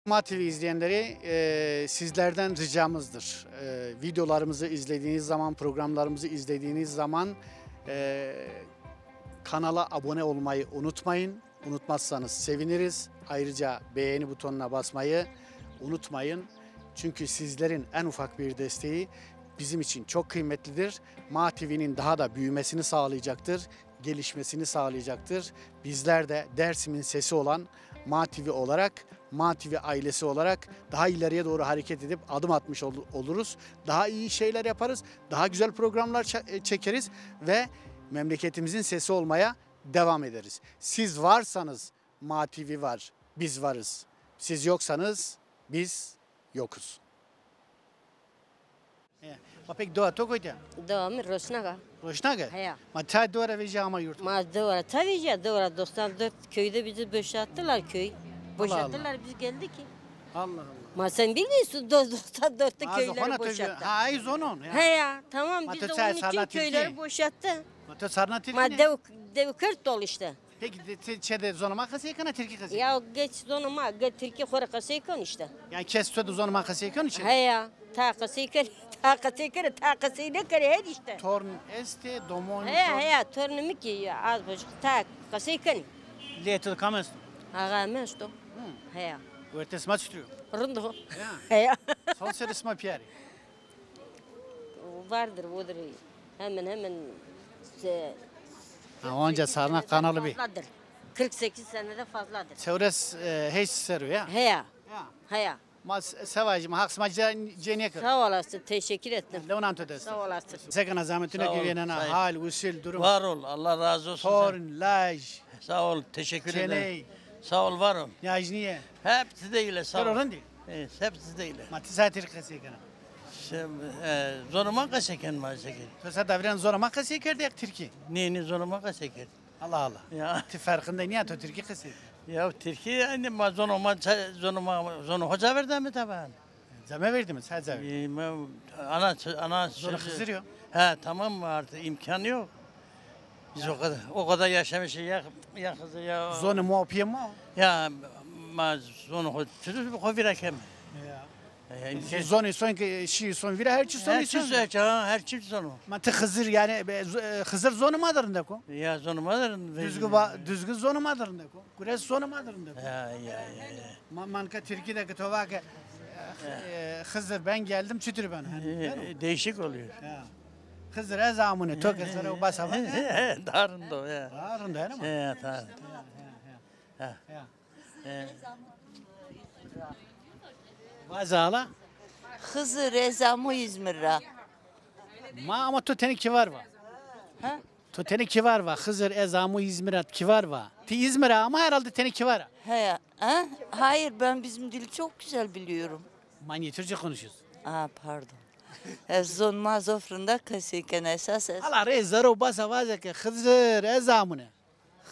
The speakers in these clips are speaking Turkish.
Ma TV izleyenleri sizlerden ricamızdır. Videolarımızı izlediğiniz zaman, programlarımızı izlediğiniz zaman kanala abone olmayı unutmayın. Unutmazsanız seviniriz. Ayrıca beğeni butonuna basmayı unutmayın. Çünkü sizlerin en ufak bir desteği bizim için çok kıymetlidir. Ma TV'nin daha da büyümesini sağlayacaktır, gelişmesini sağlayacaktır. Bizler de Dersim'in sesi olan Ma TV olarak, Ma TV ailesi olarak daha ileriye doğru hareket edip adım atmış oluruz. Daha iyi şeyler yaparız, daha güzel programlar çekeriz ve memleketimizin sesi olmaya devam ederiz. Siz varsanız Ma TV var, biz varız. Siz yoksanız biz yokuz. Peki doğa tokoyda. Devamı Roşnaga. Roşnaga? He. Ma ta dora ve ama yurt. Ma doğru. Tabii ya doğru. 94 köyde bizi boşalttılar köy. Boşalttılar biz geldik ki. Allah Allah. Ma sen bilmiyorsun 94'te Ma köyleri zofana boşalttı. Ha ay zonon. He ya tamam Ma biz de to onun sarna için köyleri Türkiye. boşalttı. Ma to sarna Ma Türkiye. dev Kürt dolu işte. Peki çede zonoma kasaya kana Türkiye kasaya. Ya geç zonuma Türkiye khora kasaykan işte. Yani kes to zonoma kasaya kana He ya ta kasaykan ta kasaykan ta kasay ne kare her işte. Torn este domon. He ya tornumu ki ya az boş ta kasaykan. Leto kames. Ağa mesto. He ya. Vertes maçtırıyor. Rundo. Ya. He ya. Son serisma piyari. Vardır budur. Hemen Ha onca sarna kanalı bir. fazladır. 48 senede fazladır. Sevres hiç seru ya. He ya. Ya. He ya. Ma sevacım haksma ceniye kır. Sağ olasın. Teşekkür ettim. Leonan tödes. Sağ olasın. Sekana zahmetine Sağ ol, güvenene sayın. hal, usul, durum. Var ol. Allah razı olsun. Torn, laj, Sağ ol. Teşekkür ederim. çeney, Sağ ol. Var ol. yajniye. Hepsi de ile. Sağ ol. Terörün değil. Evet, hepsi de ile. Ma tisatir kasaya Zoruma kaçeken mi çeker? Tosa davran zora ma kasaya kerdi yak Türkiye. Neyini zoruma kaçeker? Allah Allah. Ya. Ti farkında niye to Türkiye kasaya? Ya Türkiye yani ma zonu hoca verdi mi taban? Zame verdi mi? Sadece verdi. Ana Zora kızdırıyor. He tamam mı artık imkanı yok. Biz o kadar yaşamışız ya kızı ya. Zonu muapiye mu? Ya ma zonu çocuk bir kovira kem. Ya. Zonu son ki şi son vira her çiz sonu son. Her çift zonu. Ma ti Hızır yani Hızır zonu madarında ko. Ya zonu madarın. Düzgü zonu madarında ko. Kures zonu madarında ko. Ya. Manka Türkiye'de tovaka Hızır ben geldim çütür ben. Değişik oluyor. Ya. Hızır ezamını toka sonra basama. Darın da ya. Arın da ama. Darın. Ya. Vazala. Hızır Ezamı İzmir'e. Ma ama to teni ki var va. Ha? To teni ki var va. Hızır ezamı İzmir'at ki var va. Ti İzmir'e ama herhalde teni ki var. He, ha? Hayır ben bizim dili çok güzel biliyorum. Manya Türkçe konuşuyoruz. Pardon. Zonma zofrunda kasıken esas. Allah rezaro basa vaza ki Hızır ezamını.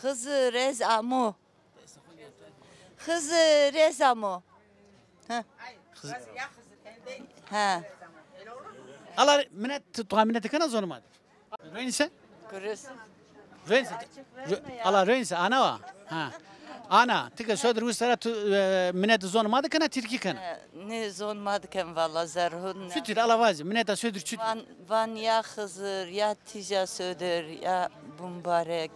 Hızır Ezamı. Hızır Ezamı. Ha. Allah minnet tahminet kana zorma. Röynse? Görüyorsun. Röynse. Allah röynse ana va. Ha. Ana tika söder ustara minnet zorma da kana Türkiye kana. Ne zonmadıken valla zerhun. Sütür Allah vazı minnet söder çüt. Van ya Hızır ya Tica Söder ya Bumbarek.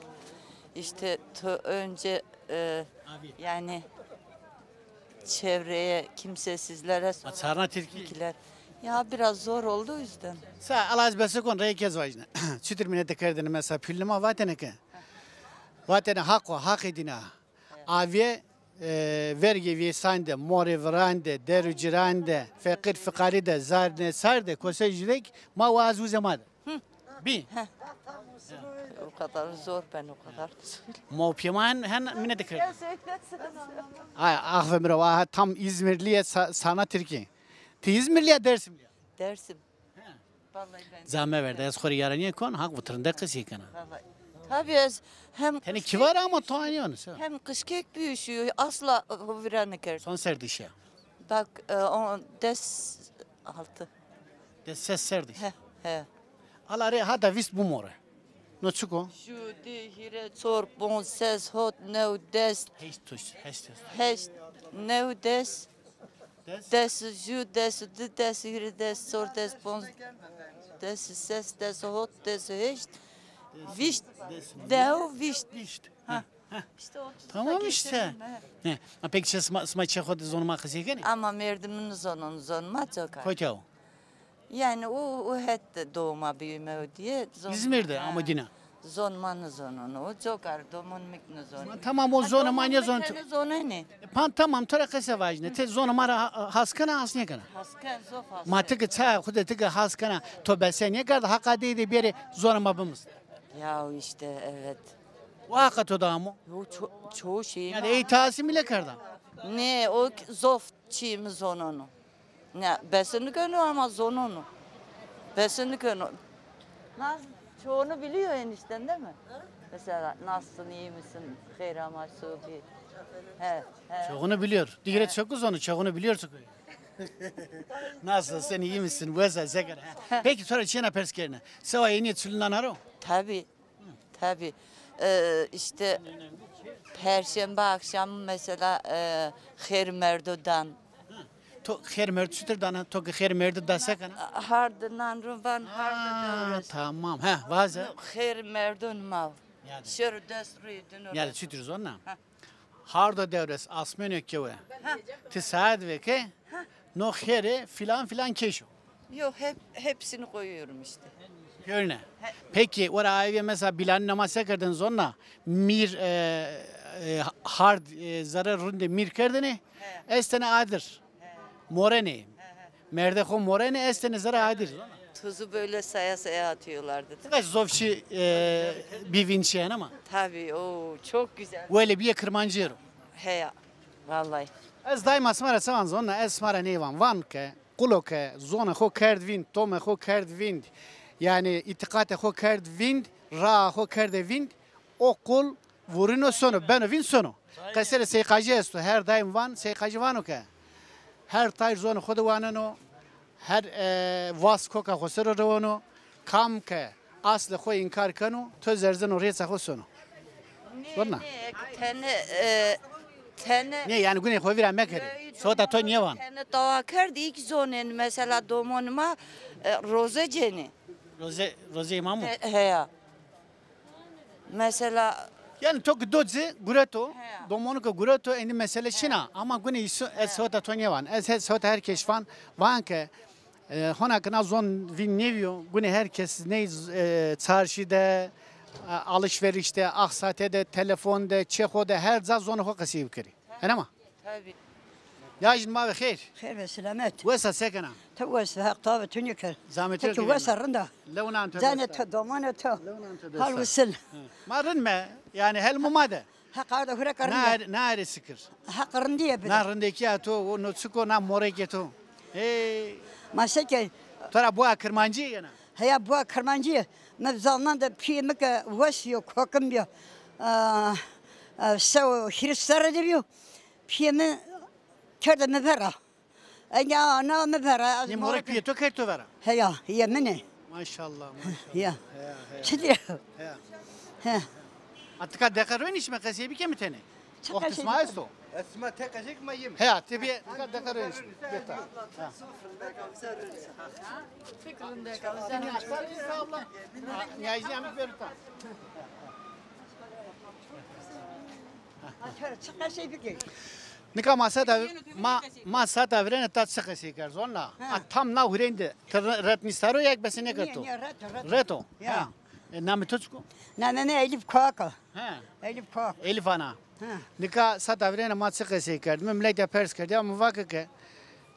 İşte önce yani çevreye kimsesizlere Sarna Türkiye. Türkiye'ler. Ya biraz zor oldu o yüzden. Sa Allah azbese kon reykez vajna. Sütür minnet kerdene mesela püllema vatene ke. Vatene hak edina. Aviye vergi vesande, more vrande, derücirande, fakir fikaride, zarne sarde, kosejirek ma vazu zamada. Bi. O kadar zor ben o kadar da söyleyeyim. Mopyaman hen minnet kerdene. Ay ahve mira tam İzmirliye sana Türkiye. Ti İzmirliye Dersimliye. Dersim. Vallahi ben. Zame verdi. Ez khori yaraniye kon hak vıtırında kısı kana. Vallahi. Tabii hem Teni ki var ama toğanıyorsun sen. hem kışkek büyüşüyor asla viranı ker. Son serdişe. Bak o des altı. De ses serdiş. He. Alare hada vis bu more. No çuko. Şu hire sor bon ses hot no des Heist tuş. Heist. heş no des Des ju, des de, des hiri, des sor, des pons, des ses, des hot, des heşt. Vişt, deo vişt. İşte. İşte 30'da Tamam işte. geçirdim, he. Ne? Peki siz sma çekod zonuma kısıkene? Ama merdimin zonma çok az. Koçav. Yani o hep doğuma büyüme o diye. İzmir'de ama dina. Zonmanı zonunu. O çok az. Doğumun mikni zonu. Tamam o zonuma ne zon? Zonu ne? Tamam tora kısa vajne. Te zonuma haskana hasne kana. Hasken sofa. Ma tıkı ça kuda tıkı haskana to besen ne kadar hakadi de biri zonuma bımız. Ya işte evet. Vakat o da mı? O çoğu şey. Yani ey tasim ile karda. Ne o zof çiğimi zonunu. Ne besini gönü ama zonunu. Besini gönü. Nasıl? Çoğunu biliyor enişten değil mi? Mesela nasılsın, iyi misin, hayır ama subi. He, he. Çoğunu biliyor. Digre çok uzun çoğunu biliyor çok. Nasıl sen iyi misin? Veza zeker. Peki sonra çena perskerine. Seva yeni çulunan aro. Tabii, tabii. İşte Perşembe akşamı mesela hayır merdodan. To her mert sütür dana to her mert da sakana. Hardınan ruban hardı Tamam. Ha vaza. hayır merdon mav. Yani. Şöyle desrüydün. Yani sütür zonna. Hardo devres asmen ökeve. Ti saat ve ke no here filan filan keşo. Yok hepsini koyuyorum işte. Görüne. Peki oraya ayve mesela bilan namaz kırdın zonna mir hard zarar runde mir kırdın estene adır. Morene. Merde ko morene estene zarar adır. Tuzu böyle saya saya atıyorlardı. Kaç zovçi bir vinçen ama. Tabii o çok güzel. Öyle bir kırmancı. He ya. Vallahi. Ez daima smara savan zonna ez smara nevan van ke kuloke zona ho kerd vind tome ho kerd vind yani itikate ho kerd vind ra ho kerde vind o kul vurino sonu ben vind sonu kasere seykaji esto her daim van seykaji vano ke her tayr zona khodu vanano her vas koka khosero rovano kam ke asle kho inkar kanu to zerzen oraya ho sonu zonna Tene ne yani güne ho viran mekeri sota to niye van tene doğa kerdi ilk zonen mesela domonuma roze ceni. Roze imamu. He ya. Mesela Yani çok dodze gureto, He. domonu ko gureto eni mesele şina ama güne iso sota to niye van es sota herkes van ke hona kana zon vin nevio güne herkes ne çarşıda alışverişte, aksatede, telefonda, çekoda her za zonu ho kasiv kiri. Enama. tabii. Ya jin ma bخير. خير بالسلامات Wesa sekana. توس هقطابة تونيكر Zahmet yok. توس الرندا Levna anto. زانت دومانة تو anto. هالوسل Ma rınme yani hel mumade. حق هذا هرك رندا Nare sıkır. حق رندية بدا Narındaki ato o notsuko na moreketo. Hey. ما سكي Tora bu kırmancı yana. هيا بوا كرمانجية مبزالنا دا بي مكا وسيو كوكم بيو سو خيرستر دبيو بي من كرد مبرا أنا مبرا Ni morek piyeto kerto vera. هيا هي مني Maşallah maşallah. هيا شدي Ya. ها Atka dekarın iş mekasiye bir kemi tane. Çok Vakti şey- İsmail so. اسمها تكازيك ما يم He tibi atka dekarın iş. Beta. Ya izleyemek verirta. شقة شيء بكي Nika masa da vrene tat sıkısı kar zonla. Tam na hurende. Retnistaro yak besine kerto. Reto. Ya. Ha. Nami tutsko. نعم أنا ألف كوكا Ha. ألف كوكا Elif ana. Ha. Nika sata vrene mat sıkısı kar. Memlekte pers kar. Ya muvakı ke.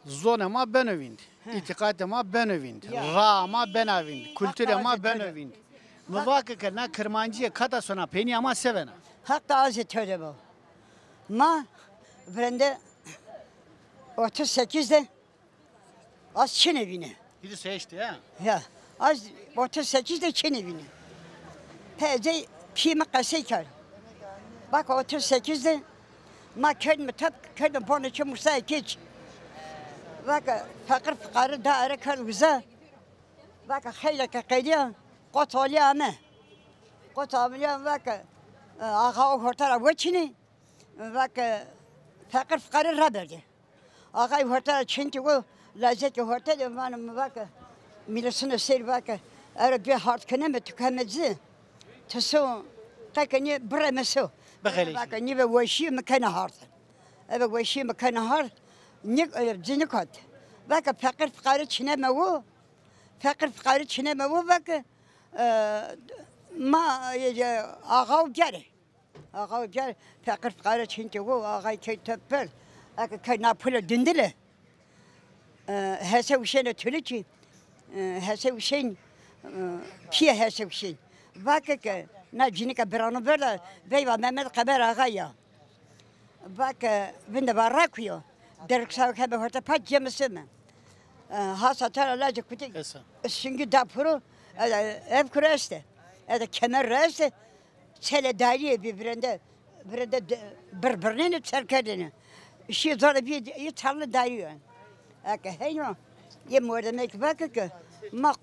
Zona ma ben övind. İtikad ma ben övind. Ra ma ben övind. Kültüre ma ben övind. Muvakı ke na kırmancıya kata sona peni ama sevena. حق عايز تجربه ما برنده 38'de az Çin evine. Biri seçti ha. Ya az 38'de Çin evine. Peze pime kasekar. Bak 38'de ma kelime tab kelime bana çamursa geç. Bak fakir fukarı da ara kal güzel. Bak hayla kakayla qotali ama. Qotali bak ağa o hortara geçini. Bak fakir fukarı ra verdi. Ağay horta çünkü o lezzeti horta da benim bak. Milisine seyir bak. Eğer bir hart kene mi tükemezi. Teso takını bremeso. Bakayım. Bak ni ve vahşi mekana hart. Evet vahşi mekana hart. Ni zinikat. Bak fakir fukara çine mi o? Fakir fukara çine mi o bak. ما آقاو جاره آقاو جاره فقر فقر چنتی و آقای کی تپل اگه کی ناپول دندله هسه وشین تلچی هسه وشین پیه هسه وشین واقع که نه جنی که برانو برده بیوا محمد قبر آقایا واقع بنده باراکیو درک ساو که به هرت پاک جمسمه هاسا تر لاج کتی Esa. سنگی داپرو ev kurası. Ya da kemer rası çele daiye birbirinde birbirine çerkedini. İşi zor bir tarla daiye. Aka heyno ye mordemek bakı ki ma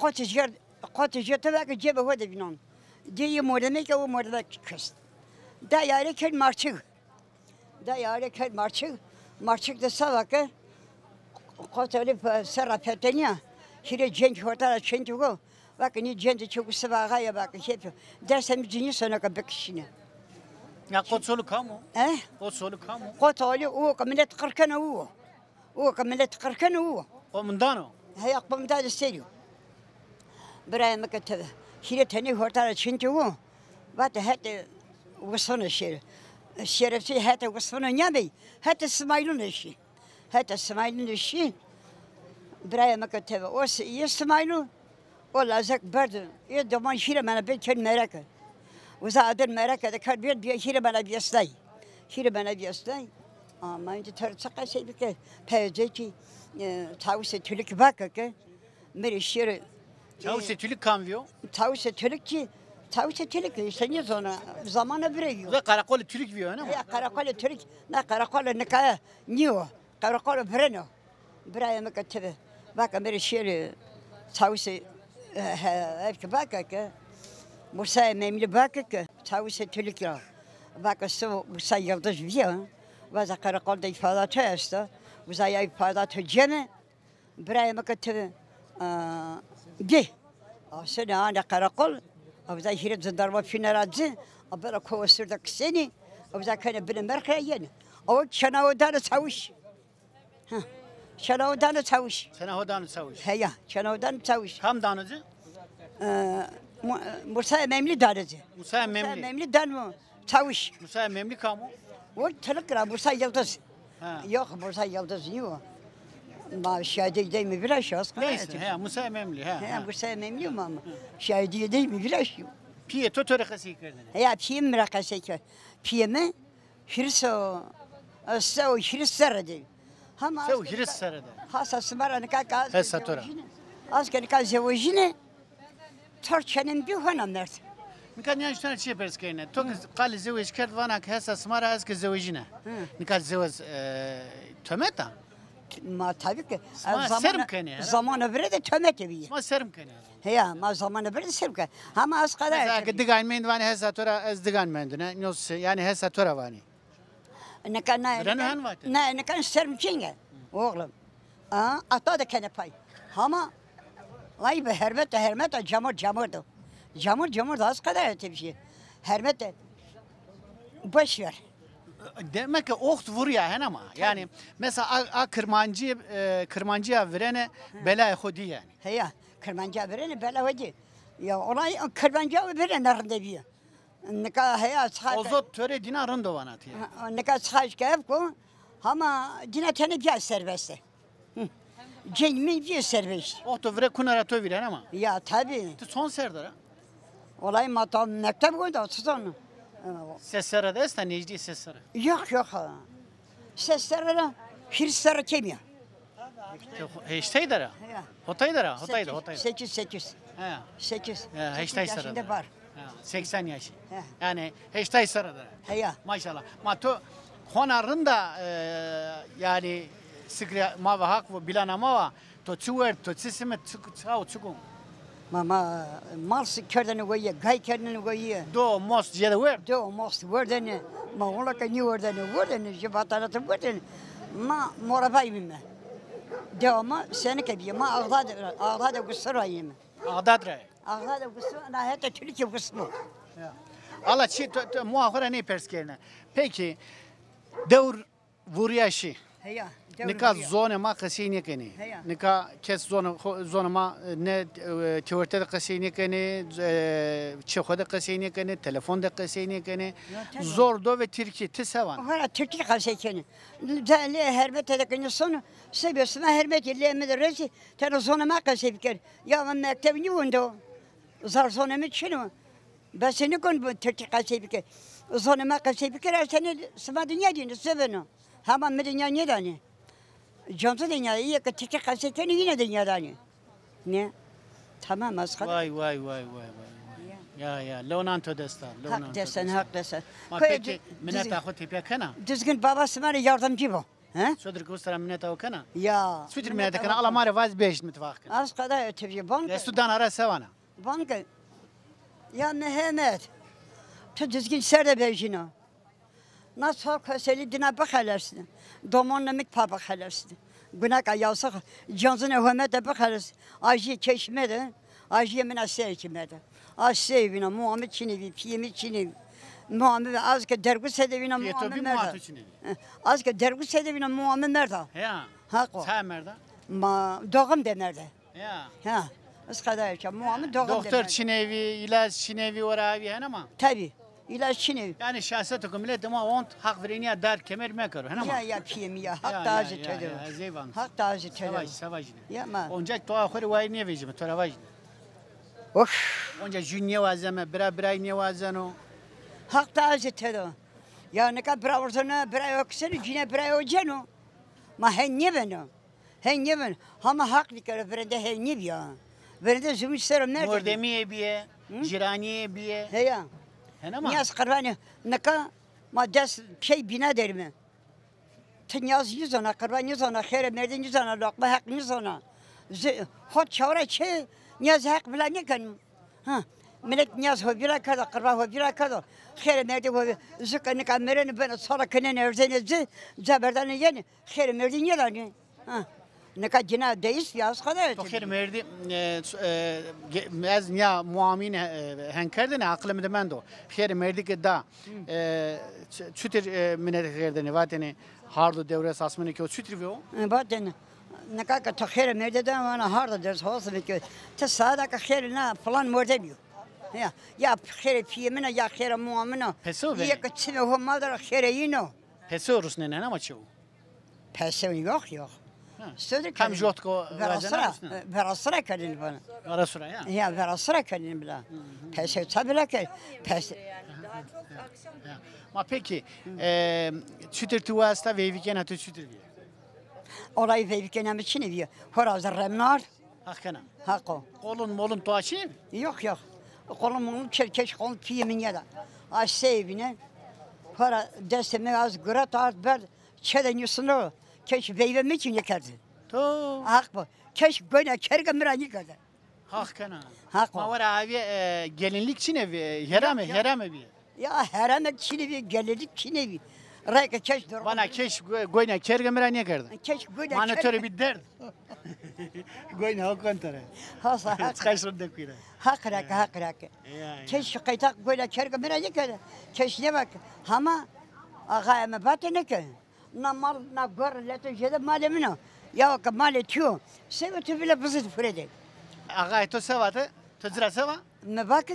kotijer tabii cebe hoda binon. Diye mordemek o mordemek kız. Da yare kel marçık. Da yare kel marçık. Marçık da savakı koteli serapetenya. Şire cenk hortara çentugo. Bak ni cenk çok sevagaya bak hep. Dersem cini sonra kabekişine. Ya kotsolu kamu. Eh? Kotsolu kamu. Koteli o kamilet kırkana o. O kamilet kırkana o. O mundano. Hayak bamda da seriyor. Buraya mekatebe. Şire teni hortara çentugo. Bak hatta وصفنا الشيء الشرفتي حتى وصفنا نبي حتى سمايلون الشيء حتى سمايلون الشيء براي ما كتبه وس يسمايلو ولا زك برد يدمان شيء ما نبي كن مركه وزاد المركه ده كان بيد شيء ما نبي يستاي شيء ما نبي يستاي ما انت ترتقى شيء بك بيجي تاوس تلك باكك مري شيء Çavuşe tülük kamviyo. تاوس تلك تاوس تلك سني زونا زمانه بريو Ve karakolu tülük viyo ne? يا قراقول ترك لا قراقول نكايا نيو قراقول برنو براي مكتبه باك امير شير تاوسي هيك باكك موسى ميملي باكك تاوسي تلكرا باك سو موسى يلدز فيا وذا قراقول دي فادا تيستا وذا ياي فادا تجمع براي مكتبه دي سنة أنا قراقول او زي هيرت زنداروا في نرادزي ابرا كوسر داك سني او زي كان بن مرخيين او شناو دار تاوش ها شناو دار تاوش Sana hodanı çavuş. هيا شناو دار تاوش Kam danıcı? مرسا مملي دارزي Musa Memli. مملي دار تاوش Musa Memli kamu. وتلقى مرسا يلدز Ha. يوخ مرسا يلدز يو ما شادي داي مبلاش اصلا Neyse he Musa Memli he. هيا مرسا مملي ماما شادي داي مبلاش Piye totore kasi kırdın. هيا بيم مرقسك بيم هرسو سو هرس سردي هم Sev hiris sarıda. خاصة سمرة نكاك هسه ترى. أذكر نكاك زوجنا ترشنن بيوهنا مرت Nikan yani şuna şey pers kayna. Tok qal zevj kert vana hesa smara az ki zevjina. Nikan zevj tömeta. ما تابك ما سرم كني، ها؟ زمان برد تمت بيه Ma serim kani. هيا ما زمان برد سرك هم أسقط Mesela digan mend vani hesa tora az digan mendine. Nos yani hesa tora vani. نكان برنو هن وقت. نكان سرم كينجا أغلب أطاد كنا باي هما لاي بهرمت هرمت جمر ده أسقط تبشي هرمت بشر Demek ki oht vuruyor hen ama. Yani mesela a kırmancıya verene bela hodi yani. هيا كرمانجا برين بلا وجه يا والله كرمانجا برين نرد بيه نكا هيا صحاج Ozot töre dina rındo vanatı. نكا صحاج كيفكو هما جنا تاني بيا سيرفيسه جن من بيا سيرفيس Ohto vre kunara to viren ama. يا تابي Tu son serdara. والله ما طال مكتب قلت تصون Sesere de esta necdi sesere. يخ سسرنا خير كيمياء Heştey dara. هيا Hotay dara. Hotay da. 8 He. 8 Heştey sara. yaşında var 80 yaş. He. Yani heştey sara dara. هيا Maşallah. Ma to honarın da yani sıkıya ma ve hak ve bilana ma va to çuver to sisime çao çukum. ماما مارس كردن ويا جاي كردن ويا Do mos jede ver. دو ماست وردن ما ولا كني وردن جبات على تبردن ما مربعي مما دوما سنة كبيرة ما أغضاد قصر أيام Ağdat re. أغضاد قصر أنا هذا تلك قصمه Allah çi muahara ne perskerine. Peki devr vuryaşı. هيا Nika zone ma kasini keni. Heya. Nika kes zone ma ne tuverte de kasini keni, çekhode de kasini keni, telefon de kasini keni. tabii. Zor do ve Türkiye tisevan. هلا تركي خلصيكني لا هربت هذاك النصون سبي اسمها هربت اللي من الرزي ترى زونا ما قاسي بكر يا من مكتب نيوندو زار زونا متشنو بس نكون تركي قاسي بكر زونا ما قاسي بكر عشان سما دنيا دين السبنو هما من دنيا نيداني جنت دنيا هي كتركي قاسي تاني هنا دنيا داني نه تمام مسخره Vay. Ya Leonardo destan. حق دسن حق دسن Ma peki minnet ahut tipe kana. düzgün babası bana yardımcı bu. He? Södür kustra minnet o kana. Ya. Sütür minnet kana Allah mare vaz beş mitfak. Az kadar ötüyor. Banka. Sudan ara sevana. Banka. Ya Mehmet. Tu düzgün serde bejino. Nasıl köseli dina bakarsın. Domonla mik pa bakarsın. Buna kayasak. Cansın hükümete bakarsın. Ajı keşmede. Ajı minasya kimede. Asya bina Muhammed Çinevi, Piyemi Çinevi. Muhammed az ki dergu sedevina Muhammed bir merda. muhatı Çinevi. Az ki dergu sedevina Muhammed merda. Ya. Hako. Sen merda. Ma doğum demerde. Ya. Ha. Az kadar yaşa. Muhammed doğum demerde. Doktor Çinevi, ilaç Çinevi oravi hen ama. Tabii. İlaç Çinevi. Yani şahset millet ama ont hak vereniye dar kemer mekar hen ama. Ya piyemi ya. Hak da azı tedi. Zeyvan. Hak da azı tedi. Savaş. Ya ma. Onca to ahire vay niye vecime tora vay. Of. Onca jünye vazeme bira niye vazeno. Hak da azı tedi. Ya ne kadar bira orzana bira yoksene cine bira yoceno. Ma henye beno. Henye beno. Ama hak dikare verende henye ya. Verende zümüşlerim nerede? Mordemiye biye, jiraniye biye. He ya. Hen ama. Niyaz kırvanı. Ne kadar ma des şey bina derime. Tnyaz yüzana kırvan yüzana khere merden yüzana lokma hak yüzana. Hot çavra çe niyaz hak bile ne kan. Ha. Millet niyaz hobira kada kırva hobira kada. Khere merde hobi zıkanı kamereni ben sonra kenen erzenizi zaberdan yani khere merdin yelani. Ha. Ne kadar cina deis yaz kadar. Tokhir merdi az ya muamin henkerdene aklım demendo. Kher merdi ke da çütür minet kerdene vatene hardo devre asmını ki o çütür ve o. Baten ne kadar tahir merdeden bana harda ders olsa ki te sada ka khair na falan merde biyo. Ya khair piyemine ya khair muamina. Peso ve. Ya ka çime ho madar khair yino. Peso rusne ne ama çu. Peso yok. Söyle Kam jotko verasra. Verasra kadın bana. Ara sıra ya. Ya verasra kadın bila. Peso tabii ki. Peso. Ma peki çütür tuvasta ve viken atı çütür diye. Orayı ve ülkenin içine diyor. Horaz remnar. Hakkana. Hako. Kolun molun toaçı. Yok. Kolumun çerkeş kolum piyemin ya da. Aşağı evine. Para desteme az gırat art ber. Çeden yusunu. Keş veyvem için yakardı. To. Hak bu. Keş böyle kerge miran yıkadı. Hakkana. Hak Ma o. var abi gelinlik çine herame bir. Ya herhalde çinevi gelelik çinevi. Rayka keş dur. Bana keş goyna kergemera ne kardı? Keş böyle Manatörü bir dert. Goyna o kontara. Hasa hak. Çıkaysın da kuyra. Hak. Keş kaytak böyle kerge miran yıkadı. Keş ne bak. Ama ağa eme batene ki. Na mal na gor leto jede malemino. Ya ka male tio. Sevetu bile bızıt fırede. Ağa to sevate. To zira seva. Me bak.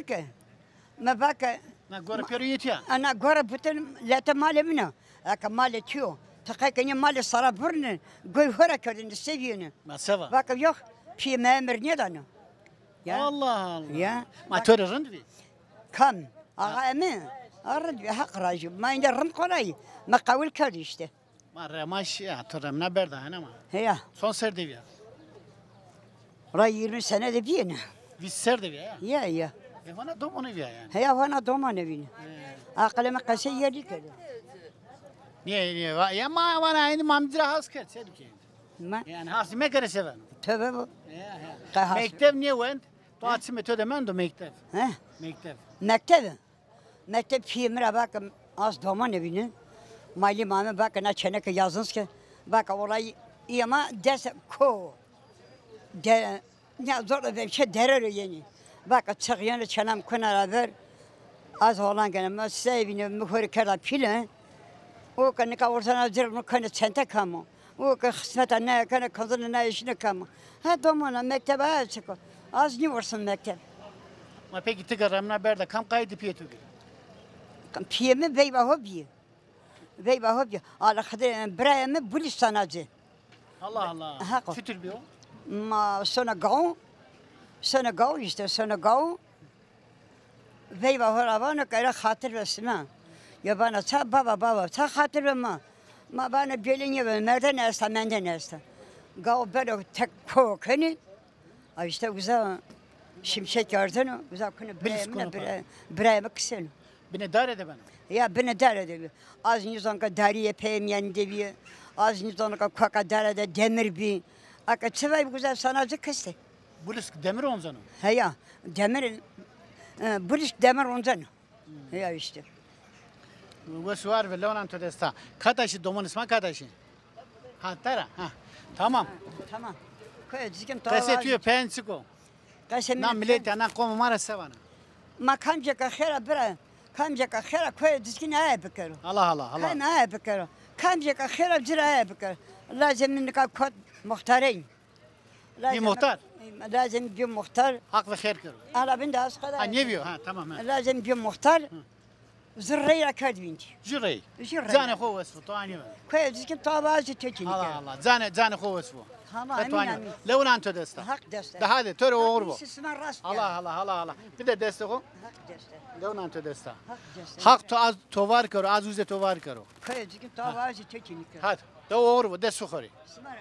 Na gora peru yetiya. Ana gora bütün leto malemino. Aka male tio. Takayken male sara burne. Goy hora kadın seviyonu. Ma seva. Bak yok. Pi memir ne dano. Allah. Ya. Ma törü rındvi. Kam. Ağa eme. Arad bir hak racı. Ma inde rım kolay. Ma kavul kadı işte. Ma remaş ya törüm ne berda hani ama. Ya. Son ser deviya. Ray 20 sene de bir ne. Vis ser deviya ya. Ya. Bana dom onu viya yani. Heya bana doman evini. Aklımı kase yedik öyle. Niye ya ma bana aynı mamdira has kert sedki. Ma Yani has me kere seven. tövbe bu. Ya. Mektep niye went? To atsı töde men do mektep. He? Mektep. Mektep filmine bakın az doman evini. Mali mame bakın çeneke yazınız ki Bak olay iyi ama ders ko. De ne zor da şey derer yeni. Bak çıkıyor çanam kunara ver. Az olan gene ama sevini mühür kara pile. O kan ka ortana zır mı kan çente kamu. O kan kısmet ne kan kazın ne işine kamu. Ha domana mektebe açık. Az ne vursun mektep. Ma peki tıkaramına berda kam kaydı piyetu. Piyemi veyva hobi. Veyva hobi. Ala khade brayemi bulis sanacı. Allah Allah. Hakkı. Fütür bir o. Ma sonra gav işte sonra gav. Veyva horavana kara hatır vesme. Ya bana ta baba ta hatır verme. Ma bana gelince ve merden esta menden esta. Gav böyle tek kokeni. Ay işte güzel şimşek gördün mü? Güzel konu brayemi kısın. Bine dar ede bana. Ya beni dere de az nizon ka dariye peymeyen devi az nizon ka kaka dere de demir bir aka çevay güzel sanatçı kıstı. Bulis demir onzanı. He ya demir buliş demir ondan. Ya işte. Ve suar ve leonan todesta. Kataşı domun isma kataşı. Ha tara. Ha. Tamam. Tamam. Koy dizgin tava. Kasetüye pensiko. Kasem. Nam millet ana komu mara sevana. Makamca ka khera bira. Kamca ka khera koy dizgin ay bekero. Allah Allah Allah. Hem ay bekero. Kamca ka khera cira ay bekero. Lazım minka kod muhtarin. Bir muhtar. Lazım bir muhtar. Hak ve hayır kır. Ala bin de az kadar. Ha ne diyor? Ha tamam ha. لازم بيوم مختار زرية كادوينتي Jüreyi. Jüreyi. Zane ho vesfu toani. كويس كنت طابازي تكيني Allah Allah. Zane ho vesfu. Allah emin Toani. emin. Leonan todesta. حق دسته Da hadi töre oğur bu. اسمه راس Allah Allah Allah Allah. Bir de destek o. حق دسته Leonan todesta. حق دسته Hak to az tovar karo, az uze tovar karo. كويس كنت طابازي تكيني Hadi. Da oğur bu. Desu khori. اسمه